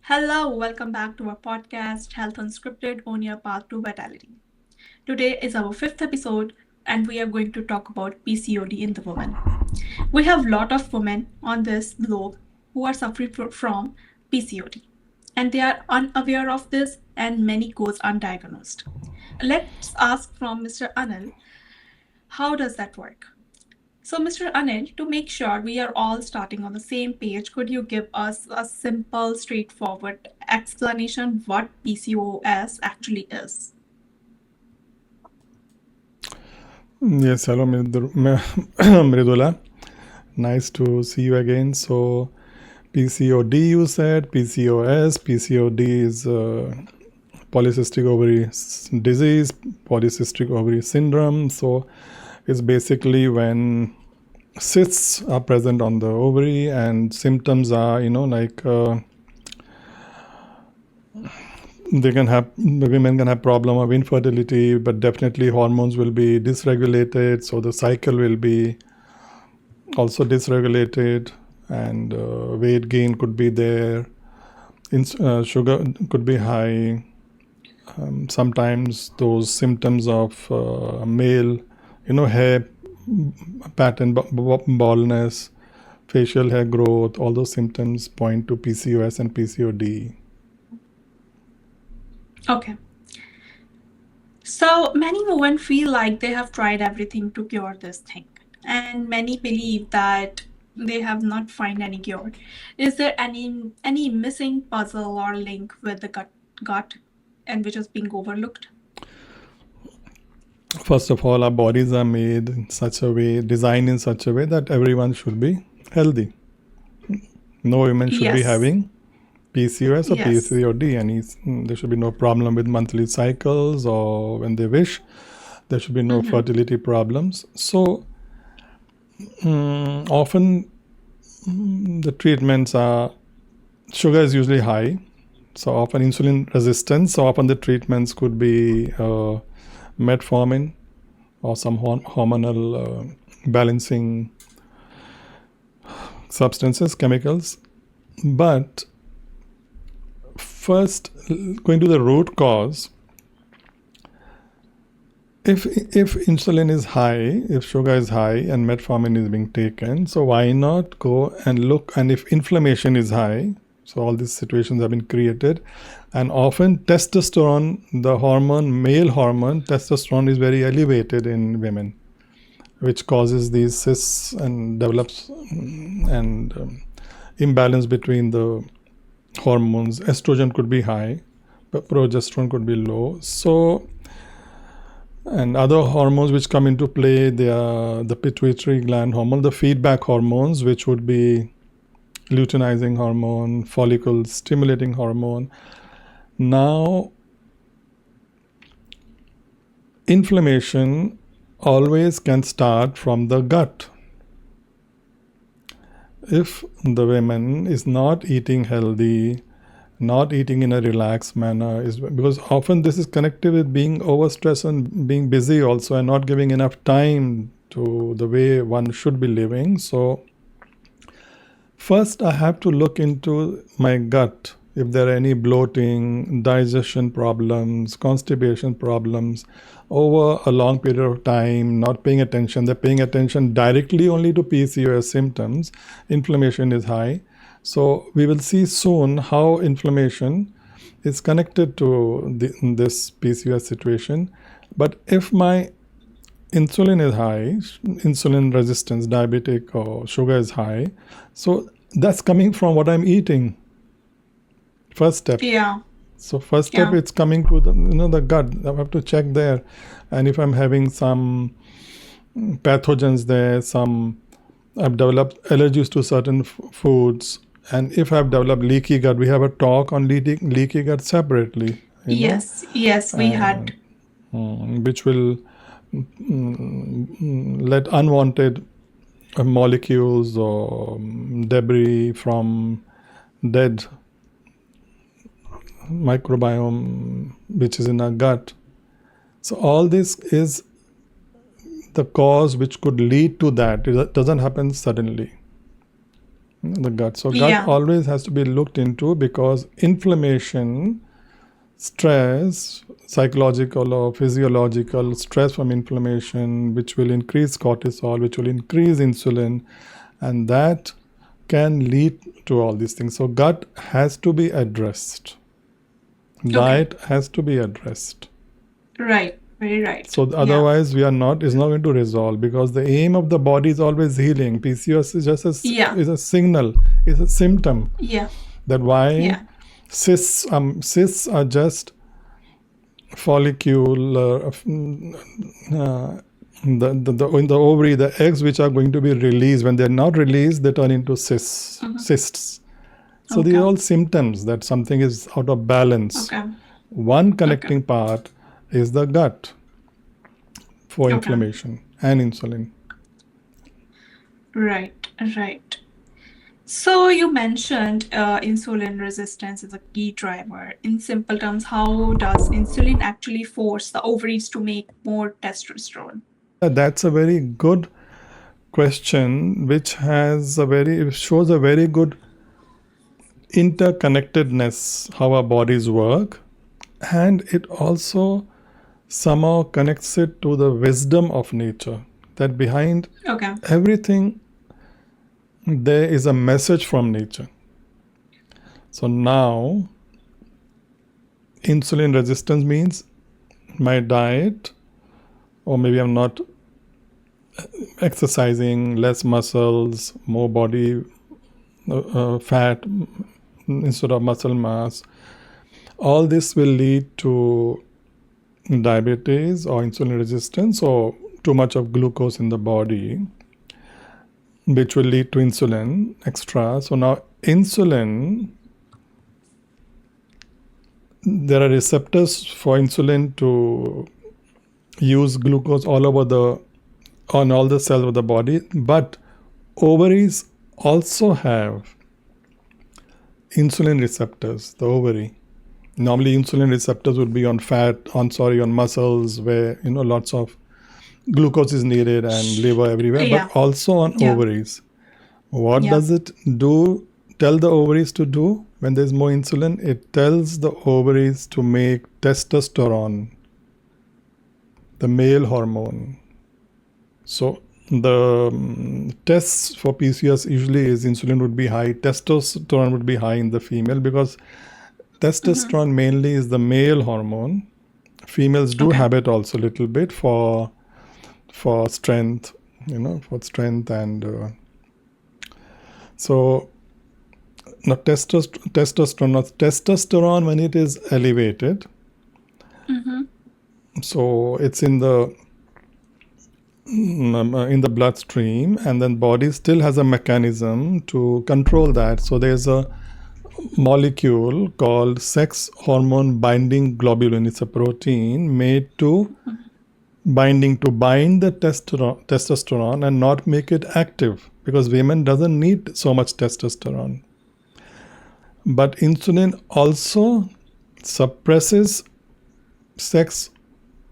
Hello, welcome back to our podcast, Health Unscripted on your path to vitality. Today is our fifth episode, and we are going to talk about PCOD in the woman. We have a lot of women on this globe who are suffering from PCOD, and they are unaware of this, and many goes undiagnosed. Let's ask from Mr. Anil, how does that work? So, Mr. Anil, to make sure we are all starting on the same page, could you give us a simple, straightforward explanation what PCOS actually is? Yes, hello Mridula. Nice to see you again. So, PCOD you said, PCOS. PCOD is polycystic ovary disease, polycystic ovary syndrome. So, it's basically when cysts are present on the ovary and symptoms are, women can have problem of infertility, but definitely hormones will be dysregulated, so the cycle will be also dysregulated, and weight gain could be there, sugar could be high. Sometimes those symptoms of male, hair pattern, baldness, facial hair growth, all those symptoms point to PCOS and PCOD. Okay. So, many women feel like they have tried everything to cure this thing, and many believe that they have not found any cure. Is there any missing puzzle or link with the gut and which is being overlooked? First of all, our bodies are made in such a way, designed in such a way that everyone should be healthy. No women should be Yes. having PCOS or Yes. PCOD, and there should be no problem with monthly cycles or when they wish. There should be no fertility problems. So often the treatments are, sugar is usually high, so often insulin resistance. So often the treatments could be metformin or some hormonal balancing substances, chemicals. But first, going to the root cause, if insulin is high, if sugar is high and metformin is being taken, so why not go and look? And if inflammation is high, so all these situations have been created, and often testosterone, the hormone, male hormone, testosterone is very elevated in women, which causes these cysts and develops and imbalance between the hormones. Estrogen could be high, but progesterone could be low. So, and other hormones which come into play, they are the pituitary gland hormone, the feedback hormones, which would be luteinizing hormone, follicle stimulating hormone. Now, inflammation always can start from the gut. If the woman is not eating healthy, not eating in a relaxed manner, is because often this is connected with being overstressed and being busy also, and not giving enough time to the way one should be living. So first I have to look into my gut, if there are any bloating, digestion problems, constipation problems over a long period of time, not paying attention. They're paying attention directly only to PCOS symptoms. Inflammation is high. So we will see soon how inflammation is connected to this PCOS situation. But if my insulin is high, insulin resistance, diabetic or sugar is high, so that's coming from what I'm eating. First step. Yeah. So first step, Yeah. it's coming to the gut. I have to check there, and if I'm having some pathogens there, I've developed allergies to certain foods, and if I've developed leaky gut, we have a talk on leaky gut separately. Yes. Yes, we had. Which will let unwanted molecules or debris from dead microbiome which is in our gut. So all this is the cause which could lead to that. It doesn't happen suddenly. The gut. So gut Yeah. always has to be looked into because inflammation, stress, psychological or physiological stress from inflammation, which will increase cortisol, which will increase insulin, and that can lead to all these things. So gut has to be addressed. Okay. Diet has to be addressed. Right. Very right. So Yeah. otherwise we are not is not going to resolve because the aim of the body is always healing. PCOS is just Yeah. is a signal, is a symptom Yeah. that why Yeah. cysts are just follicular in the ovary, the eggs which are going to be released, when they're not released they turn into cysts. So these are Okay. all symptoms that something is out of balance. Okay. One Okay. connecting part is the gut for Okay. inflammation and insulin. Right. Right. So you mentioned insulin resistance is a key driver. In simple terms, how does insulin actually force the ovaries to make more testosterone? That's a very good question, which shows a very good interconnectedness how our bodies work, and it also somehow connects it to the wisdom of nature, that behind Okay. everything there is a message from nature. So now insulin resistance means my diet, or maybe I'm not exercising, less muscles, more body fat instead of muscle mass. All this will lead to diabetes or insulin resistance or too much of glucose in the body, which will lead to insulin extra. So now insulin, there are receptors for insulin to use glucose on all the cells of the body, but ovaries also have insulin receptors, the ovary. Normally insulin receptors would be on muscles where lots of glucose is needed and liver everywhere, but Yeah. also on Yeah. ovaries. What Yeah. does it tell the ovaries to do when there's more insulin? It tells the ovaries to make testosterone, the male hormone. So the tests for PCOS usually is insulin would be high, testosterone would be high in the female because testosterone mainly is the male hormone. Females do Okay. have it also a little bit for strength, and so now testosterone when it is elevated, so it's in the bloodstream, and then body still has a mechanism to control that. So there's a molecule called sex hormone binding globulin. It's a protein made to bind the testosterone and not make it active, because women doesn't need so much testosterone. But insulin also suppresses sex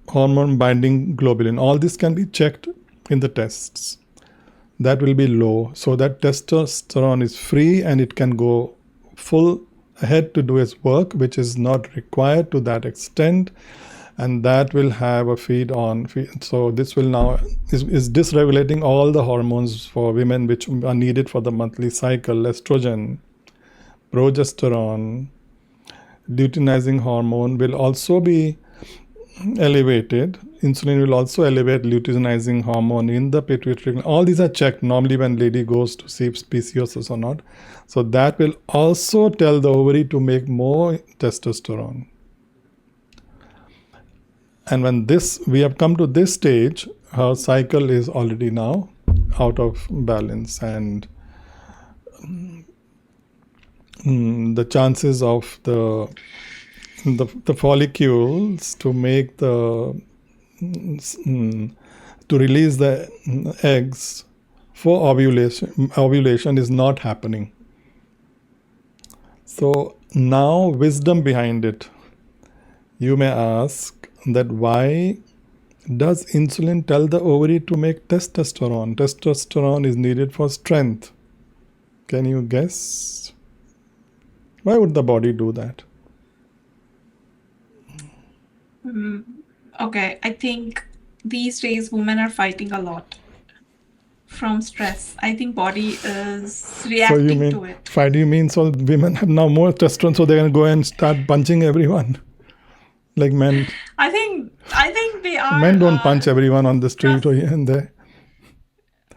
hormone binding globulin. All this can be checked in the tests. That will be low, so that testosterone is free and it can go full ahead to do its work, which is not required to that extent, and that will have a feed. So this will now is dysregulating all the hormones for women which are needed for the monthly cycle: estrogen, progesterone, luteinizing hormone will also be elevated. Insulin will also elevate luteinizing hormone in the pituitary gland. All these are checked normally when lady goes to see PCOS or not. So that will also tell the ovary to make more testosterone. And when we have come to this stage, her cycle is already now out of balance, and the chances of the follicles to make to release the eggs for ovulation is not happening. So now wisdom behind it. You may ask that why does insulin tell the ovary to make testosterone? Testosterone is needed for strength. Can you guess? Why would the body do that? Okay, I think these days women are fighting a lot from stress. I think body is So you reacting mean, to it. why do you mean so women have now more testosterone so they can go and start punching everyone? Like men, I think they are men don't punch everyone on the street or trust. here and there.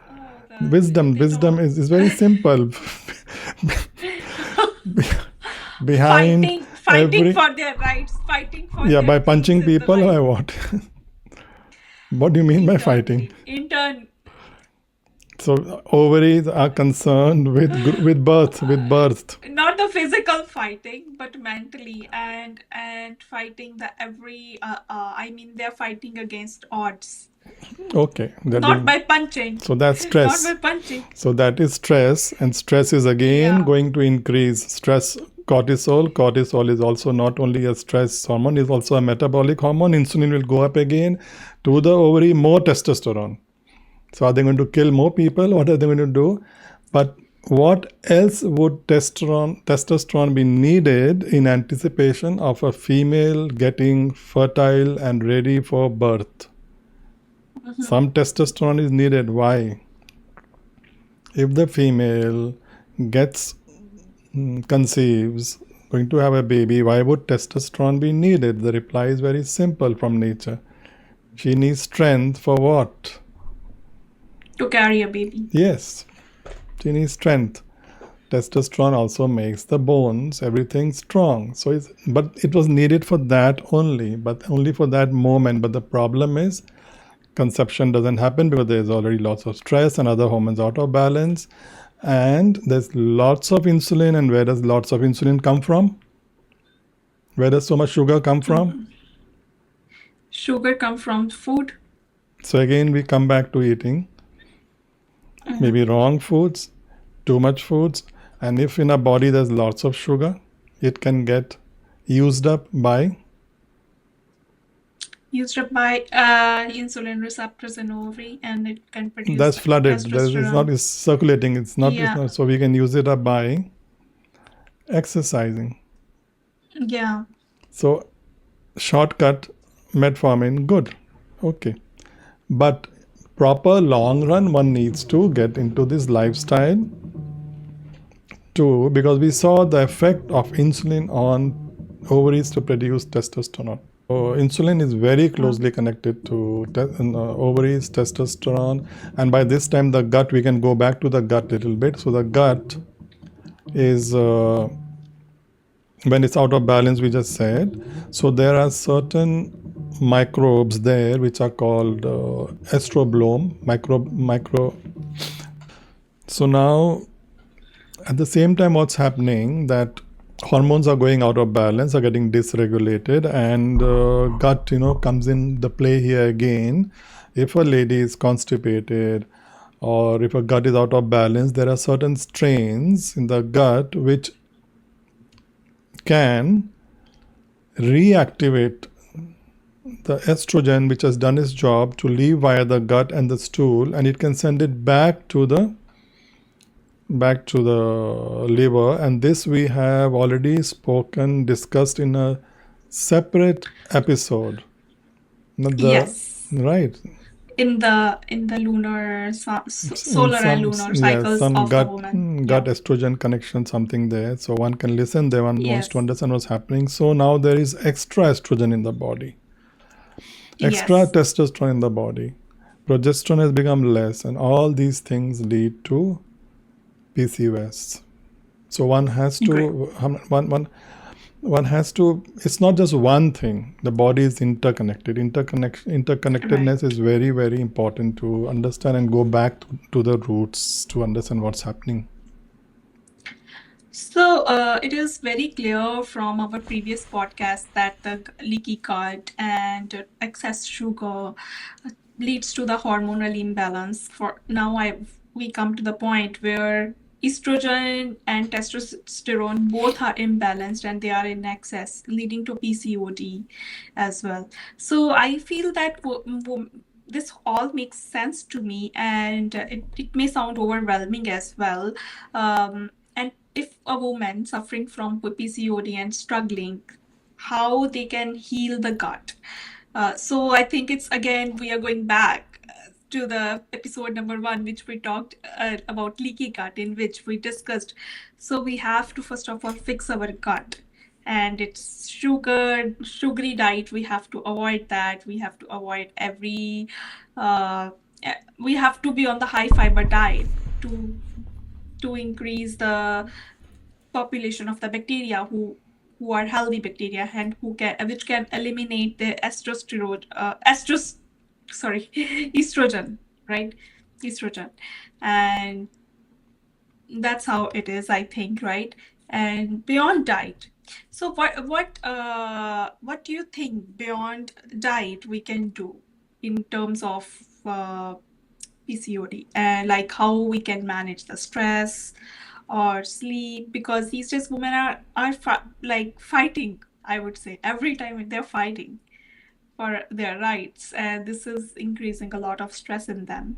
Oh, Wisdom, they wisdom don't. is very simple. Behind Fighting every, for their rights, fighting for yeah, their by dreams punching in the people life or what? What do you mean by fighting? intern. So ovaries are concerned with birth, with birth. Not the physical fighting, but mentally and fighting the every. I mean, they're fighting against odds, Okay, that not is, by punching, so that's not by stress. punching. So that is stress, and stress is again Yeah. going to increase stress. Cortisol is also not only a stress hormone, is also a metabolic hormone. Insulin will go up again to the ovary, more testosterone. So are they going to kill more people? What are they going to do? But what else would testosterone be needed in anticipation of a female getting fertile and ready for birth? Some testosterone is needed. Why? If the female gets conceives, going to have a baby, why would testosterone be needed? The reply is very simple from nature. She needs strength for what? To carry a baby. Yes, she needs strength. Testosterone also makes the bones, everything strong. So but it was needed for that only, but only for that moment. But the problem is conception doesn't happen because there's already lots of stress and other hormones out of balance. And there's lots of insulin. And where does lots of insulin come from? Where does so much sugar come from? Sugar come from food. So again, we come back to eating. Maybe wrong foods, too much foods. And if in a body there's lots of sugar, it can get used up by Insulin receptors in ovary, and it can produce that's flooded. It's not testosterone. it's circulating. It's Yeah, not. So we can use it up by exercising. yeah. So shortcut metformin, good, okay. But proper long run, one needs to get into this lifestyle too, because we saw the effect of insulin on ovaries to produce testosterone. So insulin is very closely connected to ovaries, testosterone, and by this time the gut, we can go back to the gut a little bit. So the gut is when it's out of balance, we just said. So there are certain microbes there which are called estroblome micro. So now at the same time, what's happening that hormones are going out of balance, are getting dysregulated, and gut comes in the play here again. If a lady is constipated or if a gut is out of balance, there are certain strains in the gut which can reactivate the estrogen which has done its job to leave via the gut and the stool, and it can send it back to the liver. And this we have already discussed in a separate episode. Yes. Right, In the lunar in solar and some, lunar yes, cycles some of the gut woman. gut Yeah. estrogen connection, something there. So one can listen there, one wants to Yes. understand what's happening. So now there is extra estrogen in the body, extra Yes. testosterone in the body, progesterone has become less, and all these things lead to PCOS. So one has to Great. one has to, it's not just one thing. The body is interconnected. Interconnectedness Right. is very, very important to understand and go back to the roots to understand what's happening. So it is very clear from our previous podcast that the leaky gut and excess sugar leads to the hormonal imbalance. For now, we come to the point where estrogen and testosterone both are imbalanced and they are in excess, leading to PCOD as well. So I feel that this all makes sense to me, and it may sound overwhelming as well. And if a woman suffering from PCOD and struggling, how they can heal the gut. So I think it's again, we are going back to the episode number one, which we talked about leaky gut, in which we discussed. So we have to first of all fix our gut, and it's sugary diet. We have to avoid that. We have to avoid every. Uh, we have to be on the high fiber diet to increase the population of the bacteria who are healthy bacteria, and who can which can eliminate the estrogen, right? Estrogen. And that's how it is, I think, right? And beyond diet, so what do you think beyond diet we can do in terms of PCOD, and like how we can manage the stress or sleep? Because these days women are like fighting, I would say, every time they're fighting for their rights, and this is increasing a lot of stress in them.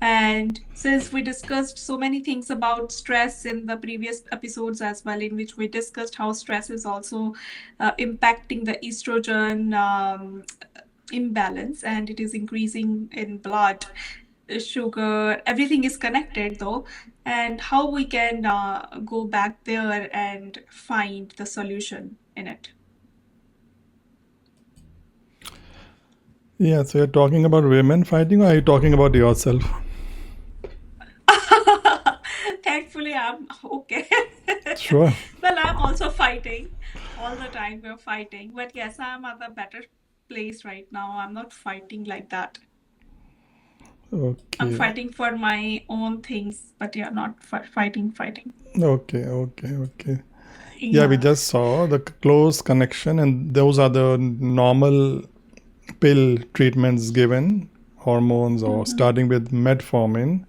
And since we discussed so many things about stress in the previous episodes as well, in which we discussed how stress is also impacting the estrogen imbalance, and it is increasing in blood sugar, everything is connected though, and how we can go back there and find the solution in it. Yeah, so you're talking about women fighting, or are you talking about yourself? Thankfully, I'm okay. Sure. Well, I'm also fighting all the time. We're fighting, but yes, I'm at a better place right now. I'm not fighting like that. I'm Okay. fighting for my own things, but yeah, not fighting. Okay. Yeah, we Yeah. just saw the close connection, and those are the normal pill treatments given, hormones, or Mhm. starting with metformin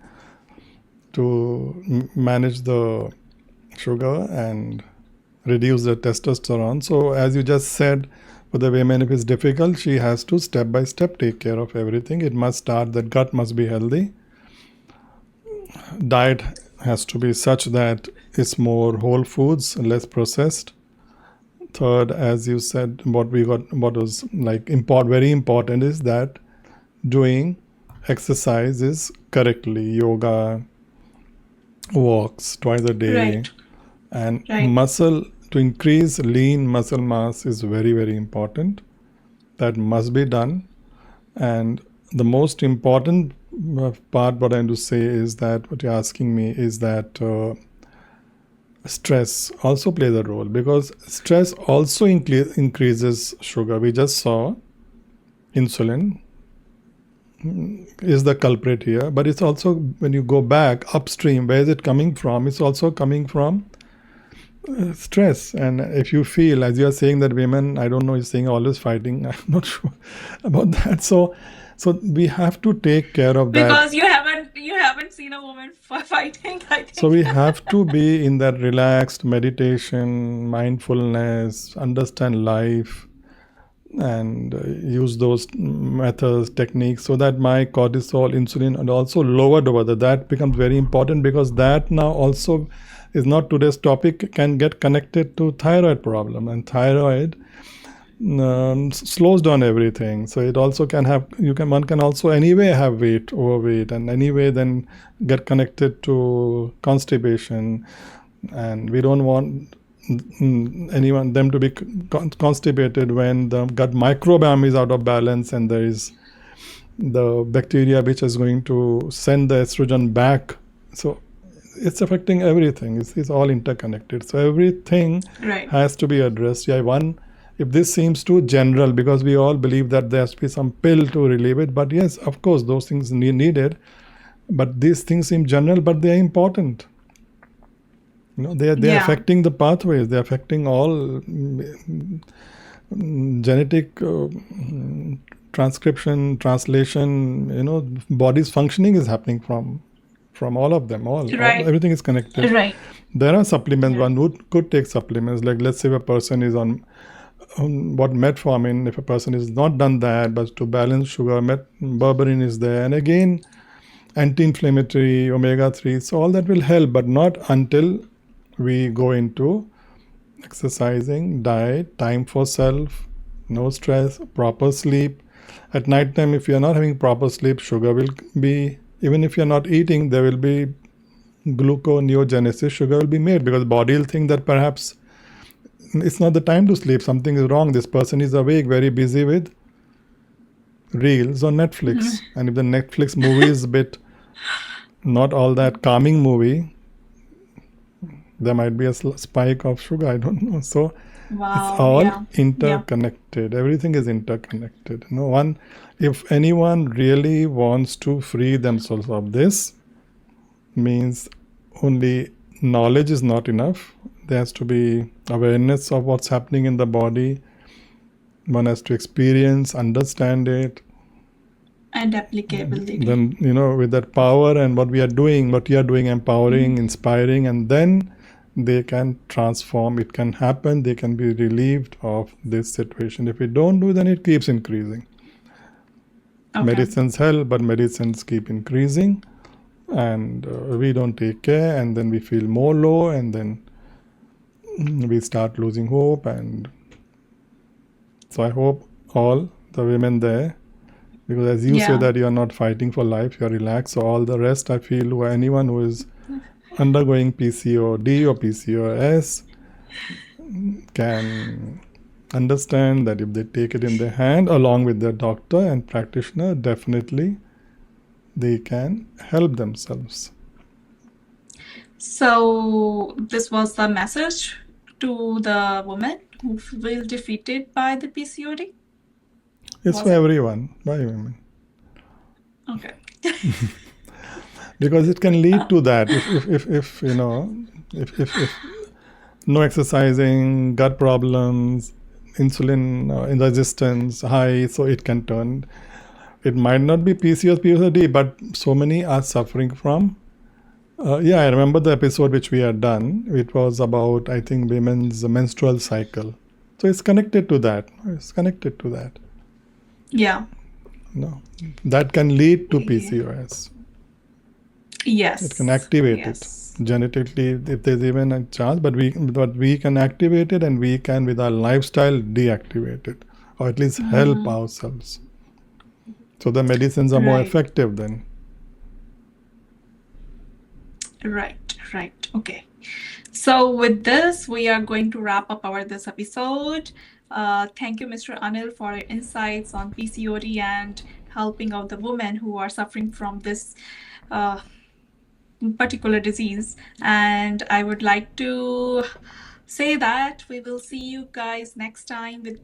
to manage the sugar and reduce the testosterone. So, as you just said, for the women, if it's difficult, she has to step by step take care of everything. It must start, the gut must be healthy. Diet has to be such that it's more whole foods, less processed. Third, as you said, what was like very important is that doing exercises correctly, yoga, walks twice a day, Right. and Right. muscle, to increase lean muscle mass is very important. That must be done. And the most important part, what I'm to say is that what you're asking me is that stress also plays a role, because stress also increases sugar. We just saw insulin is the culprit here, but it's also, when you go back upstream, where is it coming from? It's also coming from stress. And if you feel, as you are saying, that women, I don't know, you're saying always fighting, I'm not sure about that. So we have to take care of that. Because you haven't seen a woman fighting, I think. So we have to be in that relaxed meditation, mindfulness, understand life, and use those methods, techniques, so that my cortisol, insulin, and also lowered over there. That becomes very important, because that now also is not today's topic, can get connected to thyroid problem, and thyroid slows down everything. So it also can have, one can also anyway have overweight, and anyway then get connected to constipation, and we don't want them to be constipated when the gut microbiome is out of balance, and there is the bacteria which is going to send the estrogen back. So it's affecting everything. It's all interconnected. So everything Right. has to be addressed. If this seems too general, because we all believe that there has to be some pill to relieve it, but yes, of course, those things needed. But these things seem general, but they are important. They're Yeah. affecting the pathways. They're affecting all genetic transcription, translation. Body's functioning is happening from all of them. Right. Everything is connected. Right. There are supplements. Yeah. One could take supplements. Like, let's say a person is on what metformin, if a person is not done that, but to balance sugar, berberine is there, and again anti-inflammatory, omega-3, so all that will help, but not until we go into exercising, diet, time for self, no stress, proper sleep. At night time, if you are not having proper sleep, sugar will be, even if you are not eating, there will be gluconeogenesis, sugar will be made, because the body will think that perhaps it's not the time to sleep, something is wrong, this person is awake, very busy with reels on Netflix. And if the Netflix movie is a bit not all that calming movie, there might be a spike of sugar, I don't know. So it's Wow. all Yeah. interconnected. Everything is interconnected. No one, if anyone really wants to free themselves of this, means only knowledge is not enough. There has to be awareness of what's happening in the body. One has to experience, understand it. And applicability. Then, with that power and what you are doing, empowering, inspiring, and then they can transform. It can happen. They can be relieved of this situation. If we don't do, then it keeps increasing. Okay. Medicines help, but medicines keep increasing, and we don't take care, and then we feel more low, and then we start losing hope. And so I hope all the women there, because as you say Yeah. that you are not fighting for life, you are relaxed. So all the rest, I feel, anyone who is undergoing PCOD or PCOS can understand that if they take it in their hand along with their doctor and practitioner, definitely they can help themselves. So this was the message to the women who feel defeated by the PCOD? It's Was for it? everyone, by women. Okay. Because it can lead to that if no exercising, gut problems, insulin resistance high, so it can turn. It might not be PCOS, PCOD, but so many are suffering from. I remember the episode which we had done. It was about, I think, women's menstrual cycle. So it's connected to that. Yeah. That can lead to PCOS. Yes. It can activate Yes. it genetically if there's even a chance, but we can activate it, and we can with our lifestyle deactivate it, or at least help ourselves. So the medicines are more Right. effective then. Right. Okay. So with this, we are going to wrap up this episode. Thank you, Mr. Anil, for your insights on PCOD and helping out the women who are suffering from this particular disease. And I would like to say that we will see you guys next time with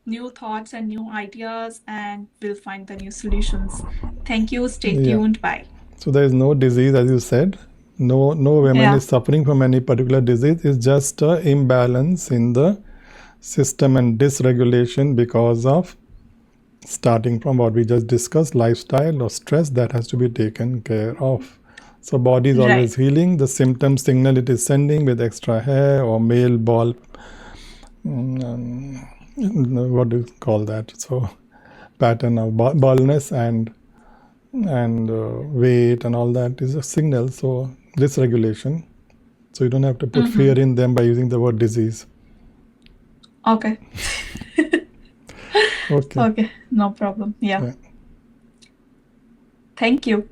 new thoughts and new ideas, and we'll find the new solutions. Thank you. Stay tuned. Bye. So there is no disease, as you said. No woman is suffering from any particular disease. It's just an imbalance in the system and dysregulation because of, starting from what we just discussed, lifestyle or stress that has to be taken care of. So body is always healing. The symptom signal it is sending with extra hair or male bald, what do you call that? So pattern of baldness and weight and all that is a signal. So dysregulation. So you don't have to put fear in them by using the word disease. Okay. Okay. Okay. No problem. Yeah. Thank you.